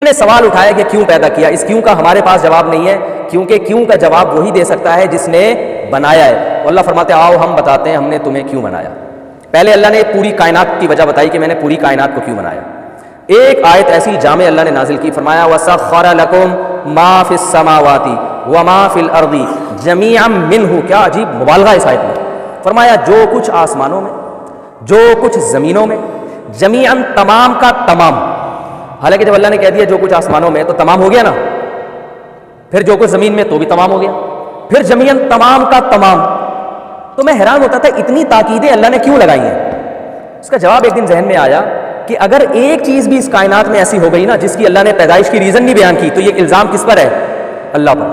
نے سوال اٹھایا کہ کیوں پیدا کیا. اس کیوں کا ہمارے پاس جواب نہیں ہے, کیونکہ کیوں کا جواب وہی دے سکتا ہے جس نے بنایا ہے. اللہ فرماتے ہیں آؤ ہم بتاتے ہیں ہم نے تمہیں کیوں بنایا. پہلے اللہ نے پوری کائنات کی وجہ بتائی کہ میں نے پوری کائنات کو کیوں بنایا. ایک آیت ایسی جامع اللہ نے نازل کی, فرمایا وَسَخَّرَ لَكُم مَا فِي السَّمَاوَاتِ وَمَا فِي الْأَرْضِ جَمِيعًا مِّنْهُ. کیا عجیب مبالغہ اس آیت میں. فرمایا جو کچھ آسمانوں میں, جو کچھ زمینوں میں, جمیعاً تمام کا تمام. حالانکہ جب اللہ نے کہہ دیا جو کچھ آسمانوں میں تو تمام ہو گیا نا, پھر جو کچھ زمین میں تو بھی تمام ہو گیا, پھر جمیعاً تمام کا تمام. تو میں حیران ہوتا تھا اتنی تاکیدیں اللہ نے کیوں لگائی ہیں. اس کا جواب ایک دن ذہن میں آیا کہ اگر ایک چیز بھی اس کائنات میں ایسی ہو گئی نا جس کی اللہ نے پیدائش کی ریزن نہیں بیان کی, تو یہ الزام کس پر ہے؟ اللہ پر,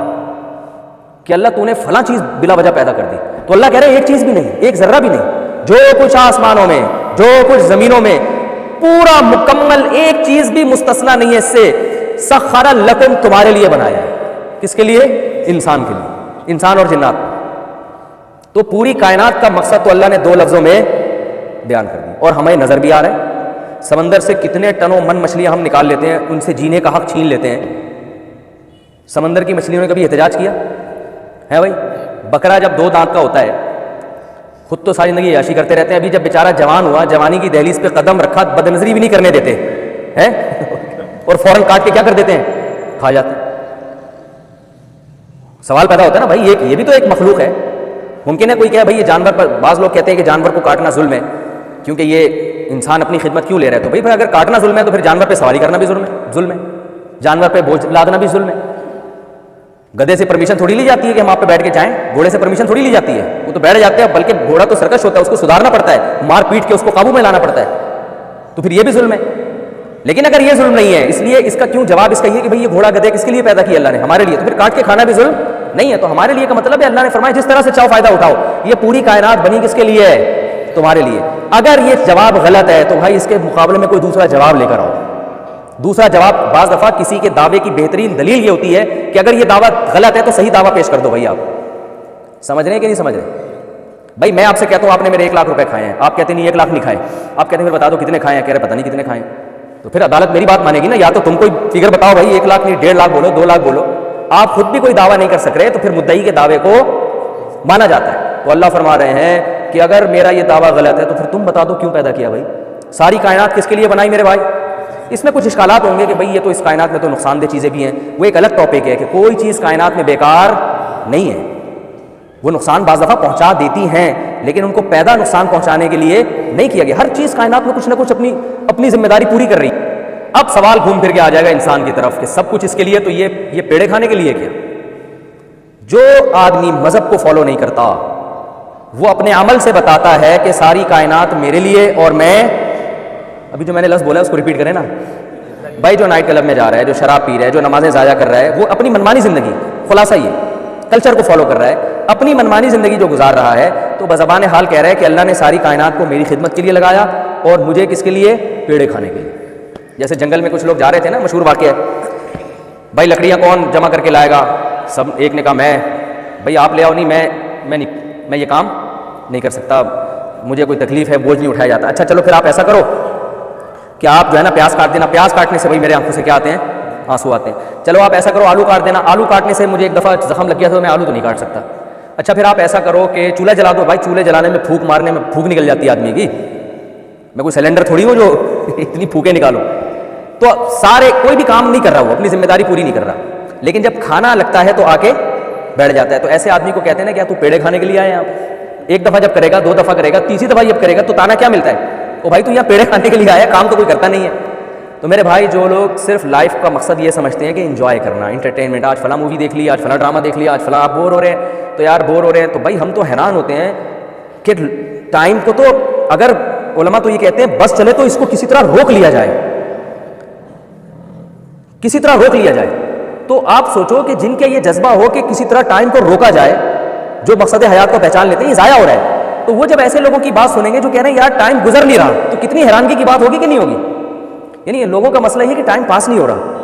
کہ اللہ تو نے فلاں چیز بلا وجہ پیدا کر دی. تو اللہ کہہ رہے ہیں ایک چیز بھی نہیں, ایک ذرہ بھی نہیں. جو کچھ آسمانوں میں, جو کچھ زمینوں میں, پورا مکمل ایک چیز بھی مستثنا نہیں ہے اس سے. سخر لکم تمہارے لیے بنایا ہے. کس کے لیے؟ انسان کے لیے, انسان اور جنات. تو پوری کائنات کا مقصد تو اللہ نے دو لفظوں میں بیان کر دی, اور ہمیں نظر بھی آ رہا ہے. سمندر سے کتنے ٹنوں من مچھلیاں ہم نکال لیتے ہیں, ان سے جینے کا حق چھین لیتے ہیں. سمندر کی مچھلیوں نے کبھی احتجاج کیا ہے بھائی؟ بکرا جب 2 دانت کا ہوتا ہے خود تو ساری زندگی عیاشی کرتے رہتے ہیں, ابھی جب بیچارہ جوان ہوا, جوانی کی دہلیز پہ قدم رکھا, بد نظری بھی نہیں کرنے دیتے ہیں اور فوراً کاٹ کے کیا کر دیتے ہیں, کھا جاتے ہیں. سوال پیدا ہوتا ہے نا بھائی, یہ بھی تو ایک مخلوق ہے. ممکن ہے کوئی کہے بھائی یہ جانور پر, بعض لوگ کہتے ہیں کہ جانور کو کاٹنا ظلم ہے کیونکہ یہ انسان اپنی خدمت کیوں لے رہا ہے. تو بھائی اگر کاٹنا ظلم ہے تو پھر جانور پہ سواری کرنا بھی ظلم ہے, جانور پہ بوجھ لادنا بھی ظلم ہے. گدھے سے پرمیشن تھوڑی لی جاتی ہے کہ ہم آپ پہ بیٹھ کے جائیں, گھوڑے سے پرمیشن تھوڑی لی جاتی ہے, وہ تو بیٹھ جاتے ہیں. بلکہ گھوڑا تو سرکش ہوتا ہے, اس کو سدھارنا پڑتا ہے, مار پیٹ کے اس کو قابو میں لانا پڑتا ہے, تو پھر یہ بھی ظلم ہے. لیکن اگر یہ ظلم نہیں ہے, اس لیے اس کا کیوں جواب اس کا یہ کہ بھائی یہ گھوڑا گدھے کس کے لیے پیدا کیا اللہ نے؟ ہمارے لیے. تو پھر کاٹ کے کھانا بھی ظلم نہیں ہے. تو ہمارے لیے کا مطلب ہے اللہ نے فرمایا جس طرح سے چاہو فائدہ اٹھاؤ. یہ پوری کائنات بنی کس کے لیے ہے؟ تمہارے لیے. اگر یہ جواب غلط ہے تو بھائی اس کے مقابلے میں کوئی دوسرا جواب لے کر آؤ. دوسرا جواب, بعض دفعہ کسی کے دعوے کی بہترین دلیل یہ ہوتی ہے کہ اگر یہ دعویٰ غلط ہے تو صحیح دعویٰ پیش کر دو. بھائی آپ سمجھ رہے ہیں کہ نہیں سمجھ رہے؟ بھائی میں آپ سے کہتا ہوں آپ نے میرے 1 لاکھ روپے کھائے ہیں, آپ کہتے نہیں 1 لاکھ نہیں کھائے, آپ کہتے ہیں پھر بتا دو کتنے کھائے ہیں, کہہ رہے پتہ نہیں کتنے کھائے ہیں. تو پھر عدالت میری بات مانے گی نا, یا تو تم کوئی فگر بتاؤ بھائی 1 لاکھ نہیں 1.5 لاکھ بولو, 2 لاکھ بولو. آپ خود بھی کوئی دعویٰ نہیں کر سک رہے تو پھر مدعی کے دعوے کو مانا جاتا ہے. تو اللہ فرما رہے ہیں کہ اگر میرا یہ دعویٰ غلط ہے تو پھر تم بتا دو کیوں پیدا کیا بھائی؟ ساری کائنات کس کے لیے بنائی میرے بھائی؟ اس میں کچھ اشکالات ہوں گے کہ بھئی یہ تو اس کائنات میں تو نقصان دہ چیزیں بھی ہیں, وہ ایک الگ ٹاپک ہے کہ کوئی چیز کائنات میں بیکار نہیں ہے. وہ نقصان بعض دفعہ پہنچا دیتی ہیں لیکن ان کو پیدا نقصان پہنچانے کے لیے نہیں کیا گیا. ہر چیز کائنات میں کچھ نہ کچھ اپنی ذمہ داری پوری کر رہی ہے. اب سوال گھوم پھر کے آ جائے گا انسان کی طرف کہ سب کچھ اس کے لیے, تو یہ پیڑے کھانے کے لیے کیا؟ جو آدمی مذہب کو فالو نہیں کرتا وہ اپنے عمل سے بتاتا ہے کہ ساری کائنات میرے لیے, اور میں ابھی جو میں نے لفظ بولا اس کو ریپیٹ کریں نا بھائی. جو نائٹ کلب میں جا رہا ہے, جو شراب پی رہا ہے, جو نمازیں ضائع کر رہا ہے, وہ اپنی منمانی زندگی, خلاصہ یہ کلچر کو فالو کر رہا ہے, اپنی منمانی زندگی جو گزار رہا ہے, تو بزبان حال کہہ رہا ہے کہ اللہ نے ساری کائنات کو میری خدمت کے لیے لگایا اور مجھے کس کے لیے؟ پیڑے کھانے کے لیے. جیسے جنگل میں کچھ لوگ جا رہے تھے نا, مشہور واقعہ ہے, بھائی لکڑیاں کون جمع کر کے لائے گا؟ سب ایک نے کہا میں. بھئی آپ لے آؤ. نہیں میں یہ کام نہیں کر سکتا, مجھے کوئی تکلیف ہے, بوجھ نہیں اٹھایا جاتا. اچھا چلو پھر آپ ایسا کرو کہ آپ جو ہے نا پیاز کاٹ دینا. پیاز کاٹنے سے بھائی میرے آنکھوں سے کیا آتے ہیں؟ آنسو آتے ہیں. چلو آپ ایسا کرو آلو کاٹ دینا. آلو کاٹنے سے مجھے ایک دفعہ زخم لگ گیا تھا, میں آلو تو نہیں کاٹ سکتا. اچھا پھر آپ ایسا کرو کہ چولہا جلا دو. بھائی چولہے جلانے میں پھونک مارنے میں پھونک نکل جاتی ہے آدمی کی, میں کوئی سلنڈر تھوڑی ہوں جو اتنی پھونکیں نکالو. تو سارے کوئی بھی کام نہیں کر رہا, وہ اپنی ذمہ داری پوری نہیں کر رہا, لیکن جب کھانا لگتا ہے تو آ کے بیٹھ جاتا ہے. تو ایسے آدمی کو کہتے ہیں نا کیا تو پیڑے کھانے کے لیے آئے ہیں آپ؟ ایک دفعہ جب کرے گا, 2 دفعہ کرے گا, تیسری دفعہ جب کرے گا تو تانا کیا ملتا ہے؟ او بھائی تو یہاں پیڑے کھانے کے لیے آیا, کام تو کوئی کرتا نہیں ہے. تو میرے بھائی جو لوگ صرف لائف کا مقصد یہ سمجھتے ہیں کہ انجوائے کرنا, انٹرٹینمنٹ, آج فلاں مووی دیکھ لی, آج فلاں ڈرامہ دیکھ لیا, آج فلاں آپ بور ہو رہے ہیں, تو یار بور ہو رہے ہیں, تو بھائی ہم تو حیران ہوتے ہیں کہ ٹائم کو تو اگر علماء تو یہ کہتے ہیں بس چلے تو اس کو کسی طرح روک لیا جائے, کسی طرح روک لیا جائے. تو آپ سوچو کہ جن کے یہ جذبہ ہو کہ کسی طرح ٹائم کو روکا جائے, جو مقصد حیات کو پہچان لیتے ہیں, یہ ضائع ہو رہا ہے. تو وہ جب ایسے لوگوں کی بات سنیں گے جو کہہ رہے ہیں یار ٹائم گزر نہیں رہا, تو کتنی حیرانگی کی بات ہوگی کہ نہیں ہوگی؟ یعنی لوگوں کا مسئلہ یہ کہ ٹائم پاس نہیں ہو رہا.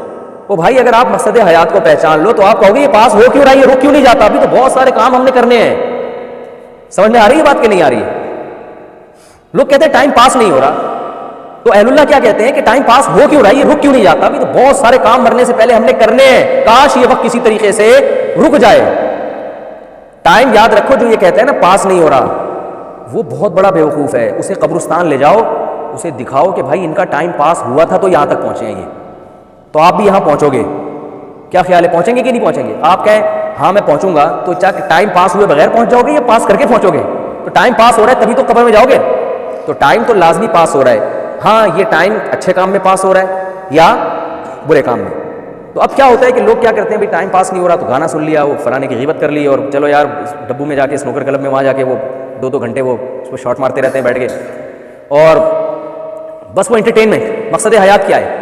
وہ بھائی اگر آپ مقصد حیات کو پہچان لو تو آپ کہو گے یہ پاس ہو کیوں رہا ہے, یہ رک کیوں نہیں جاتا, ابھی تو بہت سارے کام ہم نے کرنے ہیں. سمجھ میں آ رہی ہے بات کہ نہیں آ رہی ہے؟ لوگ کہتے ہیں ٹائم پاس نہیں ہو رہا. تو اہل اللہ کیا کہتے ہیں کہ ٹائم پاس ہو کیوں رہا ہے, یہ رک کیوں نہیں جاتا؟ ابھی تو بہت سارے کام مرنے سے پہلے ہم نے کرنے ہیں, کاش یہ وقت کسی طریقے سے رک جائے. ٹائم یاد رکھو, جو یہ کہتا ہے نا پاس نہیں ہو رہا, وہ بہت بڑا بیوقوف ہے. اسے قبرستان لے جاؤ, اسے دکھاؤ کہ بھائی ان کا ٹائم پاس ہوا تھا تو یہاں تک پہنچے ہیں یہ, تو آپ بھی یہاں پہنچو گے. کیا خیال ہے, پہنچیں گے کہ نہیں پہنچیں گے؟ آپ کہیں ہاں میں پہنچوں گا, تو ٹائم پاس ہوئے بغیر پہنچ جاؤ گے یا پاس کر کے پہنچو گے؟ تو ٹائم پاس ہو رہا ہے تبھی تو قبر میں جاؤ گے. تو ٹائم تو لازمی پاس ہو رہا ہے. ہاں یہ ٹائم اچھے کام میں پاس ہو رہا ہے یا برے کام میں. تو اب کیا ہوتا ہے کہ لوگ کیا کرتے ہیں, بھائی ٹائم پاس نہیں ہو رہا تو گانا سن لیا, وہ فلانے کی غیبت کر لی, اور چلو یار ڈبو میں جا کے اسنوکر کلب میں وہاں جا کے وہ 2 گھنٹے وہ اس کو شاٹ مارتے رہتے ہیں بیٹھ کے, اور بس وہ انٹرٹینمنٹ. مقصد حیات کیا ہے؟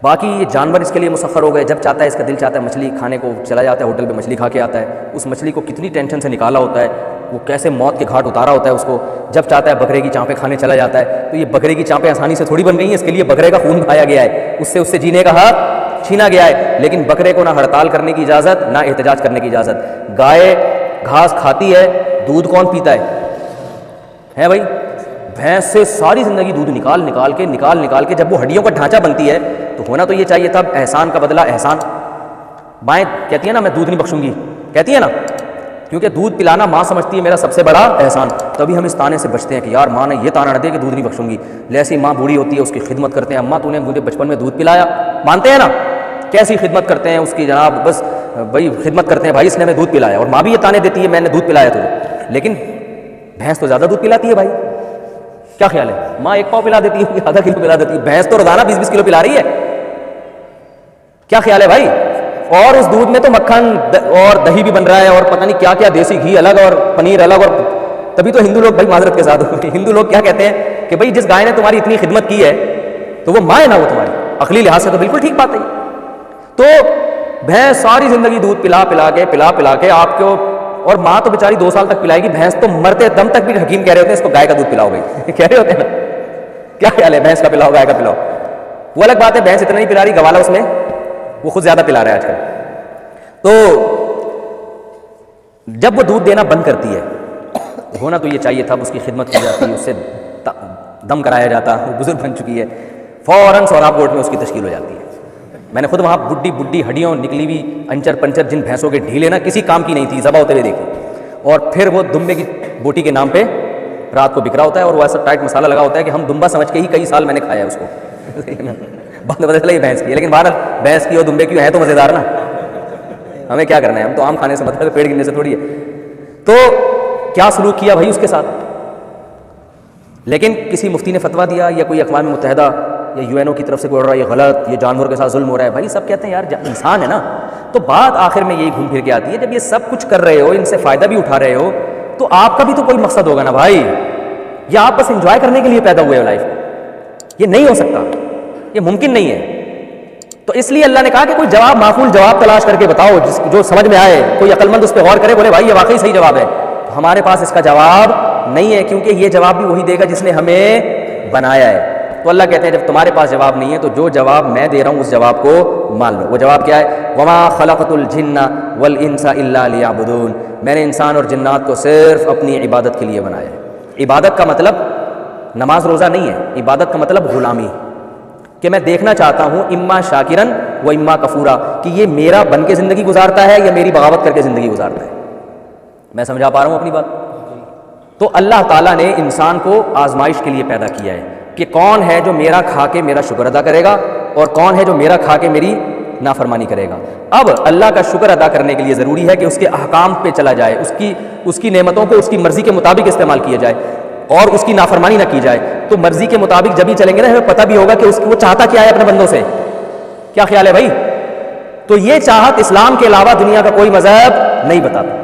باقی یہ جانور اس کے لیے مسخر ہو گئے, جب چاہتا ہے اس کا دل چاہتا ہے مچھلی کھانے کو چلا جاتا ہے, ہوٹل پہ مچھلی کھا کے آتا ہے. اس مچھلی کو کتنی ٹینشن سے نکالا ہوتا ہے, وہ کیسے موت کے گھاٹ اتارا ہوتا ہے اس کو. جب چاہتا ہے بکرے کی چانپیں کھانے چلا جاتا ہے. تو یہ بکرے کی چانپیں آسانی سے تھوڑی بن گئی ہیں, اس کے لیے بکرے کا خون کھایا گیا ہے, اس سے جینے کا حق چھینا گیا ہے. لیکن بکرے کو نہ ہڑتال کرنے کی اجازت, نہ احتجاج کرنے کی اجازت. گائے گھاس کھاتی ہے, دودھ کون پیتا ہے بھائی؟ بھینس سے ساری زندگی دودھ نکال کے جب وہ ہڈیوں کا ڈھانچہ بنتی ہے تو ہونا تو یہ چاہیے تھا احسان کا بدلہ احسان. مائیں کہتی ہیں نا میں دودھ نہیں بخشوں گی, کہتی ہے نا, کیونکہ دودھ پلانا ماں سمجھتی ہے میرا سب سے بڑا احسان. تبھی ہم اس تانے سے بچتے ہیں کہ یار ماں نے یہ تانا نہ دے کہ دودھ نہیں بخشوں گی. جیسی ماں بوڑھی ہوتی ہے اس کی خدمت کرتے ہیں, اماں تو نے مجھے بچپن میں دودھ پلایا, مانتے ہیں نا کیسی خدمت کرتے ہیں اس کی, جناب بس بھائی خدمت کرتے ہیں, بھائی اس نے ہمیں دودھ پلایا. اور ماں بھی یہ تانے دیتی ہے میں نے دودھ پلایا تجھے, لیکن بھینس تو زیادہ دودھ پلاتی ہے بھائی. کیا خیال ہے؟ ماں 1 پاؤ پلا دیتی ہے, آدھا کلو پلا دیتی ہے, بھینس تو روزانہ 20-20 کلو پلا رہی ہے. کیا خیال ہے بھائی؟ اور اس دودھ میں تو مکھن اور دہی بھی بن رہا ہے, اور پتہ نہیں کیا کیا, دیسی گھی الگ اور پنیر الگ. اور تبھی تو ہندو لوگ بھائی معذرت کے ساتھ ہندو لوگ کیا کہتے ہیں کہ بھائی جس گائے نے تمہاری اتنی خدمت کی ہے تو وہ ماں ہے نا وہ تمہاری. عقلی لحاظ سے تو بالکل ٹھیک بات ہے. تو بھینس ساری زندگی دودھ پلا کے آپ کو, اور ماں تو بیچاری 2 سال تک پلائے گی, بھینس تو مرتے دم تک بھی حکیم کہہ رہے ہوتے ہیں اس کو گائے کا دودھ پلاؤ بھائی کہہ رہے ہوتے ہیں نا. کیا خیال ہے, بھینس کا پلاؤ گائے کا پلاؤ؟ وہ الگ بات ہے, بھینس اتنا نہیں پلا رہی, گوالا اس میں وہ خود زیادہ پلا رہا ہے آج کل. تو جب وہ دودھ دینا بند کرتی ہے, ہونا تو یہ چاہیے تھا اس کی خدمت کی جاتی, اس سے دم کرایا جاتا, وہ بزرگ بن چکی ہے, فوراً سوراب گوٹ میں اس کی تشکیل ہو جاتی ہے. میں نے خود وہاں بڈی ہڈیوں نکلی ہوئی انچر پنچر جن بھینسوں کے ڈھیلے نا کسی کام کی نہیں تھی ذبح ہوتے ہوئے دیکھی, اور پھر وہ دمبے کی بوٹی کے نام پہ رات کو بکرا ہوتا ہے, اور وہ ایسا ٹائٹ مسالہ لگا ہوتا ہے کہ ہم دمبا سمجھ کے ہی کئی سال میں نے کھایا اس کو. بات پتہ چلا یہ بھینس کی ہے, لیکن بہرحال بھینس کی اور دمبے کی ہے تو مزیدار نا, ہمیں کیا کرنا ہے, ہم تو آم کھانے سے مطلب پیڑ گرنے سے تھوڑی ہے. تو کیا سلوک کیا بھائی اس کے ساتھ؟ لیکن کسی مفتی نے فتویٰ دیا یا کوئی اقوام متحدہ یا UN کی طرف سے کوئی رہا یہ غلط, یہ جانور کے ساتھ ظلم ہو رہا ہے. بھائی سب کہتے ہیں یار انسان ہے نا, تو بات آخر میں یہی گھوم پھر کے آتی ہے, جب یہ سب کچھ کر رہے ہو, ان سے فائدہ بھی اٹھا رہے ہو, تو آپ کا بھی تو کوئی مقصد ہوگا نا بھائی. یا آپ بس انجوائے کرنے کے لیے پیدا ہوئے ہو لائف میں؟ یہ نہیں ہو سکتا, یہ ممکن نہیں ہے. تو اس لیے اللہ نے کہا کہ کوئی جواب, معقول جواب تلاش کر کے بتاؤ جو سمجھ میں آئے, کوئی عقل مند اس پہ غور کرے, بولے بھائی یہ واقعی صحیح جواب ہے. ہمارے پاس اس کا جواب نہیں ہے, کیونکہ یہ جواب بھی وہی دے گا جس نے ہمیں بنایا ہے. تو اللہ کہتے ہیں جب تمہارے پاس جواب نہیں ہے تو جو جواب میں دے رہا ہوں اس جواب کو مان لو. وہ جواب کیا ہے؟ وما خلقت الجن والانس الا لیعبدون, میں نے انسان اور جنات کو صرف اپنی عبادت کے لیے بنایا ہے. عبادت کا مطلب نماز روزہ نہیں ہے, عبادت کا مطلب غلامی, کہ میں دیکھنا چاہتا ہوں اما شاکرن و اما کفورا, کہ یہ میرا بن کے زندگی گزارتا ہے یا میری بغاوت کر کے زندگی گزارتا ہے. میں سمجھا پا رہا ہوں اپنی بات؟ تو اللہ تعالیٰ نے انسان کو آزمائش کے لیے پیدا کیا ہے کہ کون ہے جو میرا کھا کے میرا شکر ادا کرے گا, اور کون ہے جو میرا کھا کے میری نافرمانی کرے گا. اب اللہ کا شکر ادا کرنے کے لیے ضروری ہے کہ اس کے احکام پہ چلا جائے, اس کی نعمتوں کو اس کی مرضی کے مطابق استعمال کیا جائے, اور اس کی نافرمانی نہ کی جائے. تو مرضی کے مطابق جب ہی چلیں گے نا, ہمیں پتہ بھی ہوگا کہ وہ چاہتا کیا ہے اپنے بندوں سے. کیا خیال ہے بھائی؟ تو یہ چاہت اسلام کے علاوہ دنیا کا کوئی مذہب نہیں بتاتا.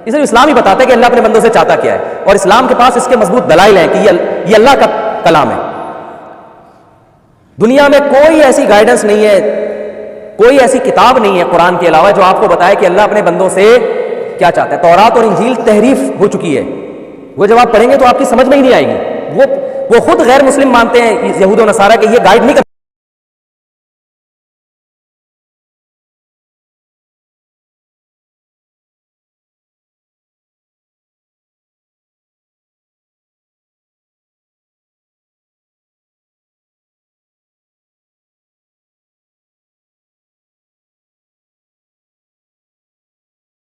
یہ صرف اسلام ہی بتاتا ہے کہ اللہ اپنے بندوں سے چاہتا کیا ہے, اور اسلام کے پاس اس کے مضبوط دلائل ہیں کہ یہ اللہ کا کلام ہے. دنیا میں کوئی ایسی گائیڈنس نہیں ہے, کوئی ایسی کتاب نہیں ہے قرآن کے علاوہ جو آپ کو بتائے کہ اللہ اپنے بندوں سے کیا چاہتا ہے. تورات اور انجیل تحریف ہو چکی ہے, وہ جب آپ پڑھیں گے تو آپ کی سمجھ میں ہی نہیں آئے گی. وہ خود غیر مسلم مانتے ہیں یہود و نصارہ کہ یہ گائیڈ نہیں